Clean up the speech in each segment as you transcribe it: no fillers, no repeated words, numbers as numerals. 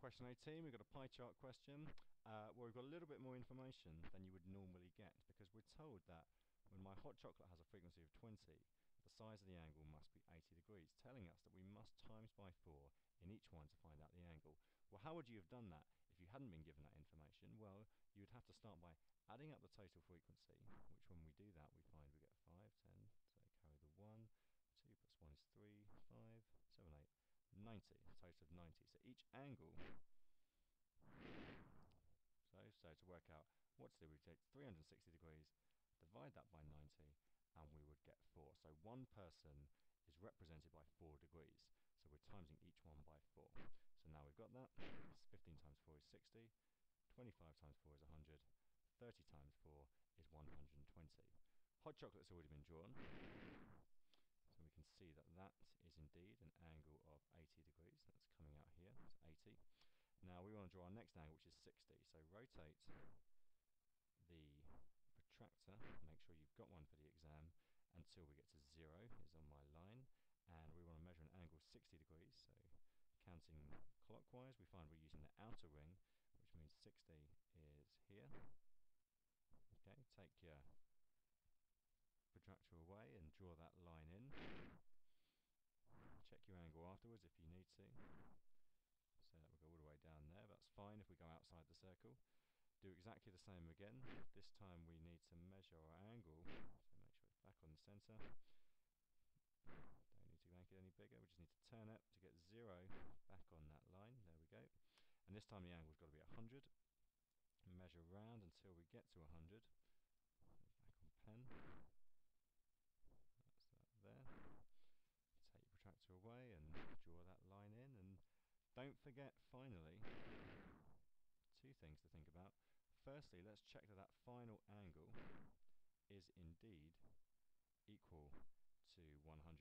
Question 18, we've got a pie chart question where we've got a little bit more information than you would normally get, because we're told that when my hot chocolate has a frequency of 20, the size of the angle must be 80 degrees, telling us that we must times by 4 in each one to find out the angle. Well, how would you have done that if you hadn't been given that information? Well, you would have to start by adding up the total frequency, which when we do that we find we get 5, 10, so carry the 1, 2 plus 1 is 3, 5, 7, 8, 90, a total of 90. So each angle, so to work out what to do, we take 360 degrees, divide that by 90, and we would get 4. So one person is represented by 4 degrees. So we're timesing each one by 4. So now we've got that. 15 times 4 is 60. 25 times 4 is 100. 30 times 4 is 120. Hot chocolate's already been drawn. So we can see that that is indeed an angle of 80 degrees. That's coming out here, so 80. Now we want to draw our next angle, which is 60. So rotate the protractor, make sure you've got one for the exam, until we get to 0 is on my line. And we want to measure an angle of 60 degrees. So counting clockwise, we find we're using the outer ring, which means 60 is here. Okay, take your protractor away and draw that line in. Check your angle afterwards if you need to. So that will go all the way down there. That's fine if we go outside the circle. Do exactly the same again. This time we need to measure our angle, so make sure it's back on the centre. Don't need to make it any bigger, we just need to turn it to get 0 back on that line. There we go. And this time the angle's got to be 100. Measure round until we get to 100. Back on pen. That's that there. Take your protractor away and draw that line in. And don't forget, finally, 2 things to think about. Firstly, let's check that that final angle is indeed equal to 120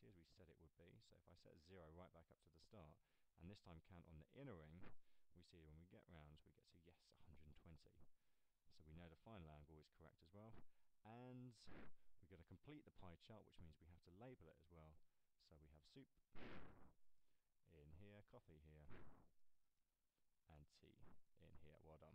as we said it would be. So if I set 0 right back up to the start, and this time count on the inner ring, we see when we get round, we get to yes, 120. So we know the final angle is correct as well. And we're going to complete the pie chart, which means we have to label it as well. So we have soup in here, coffee here, and tea in here. Well done.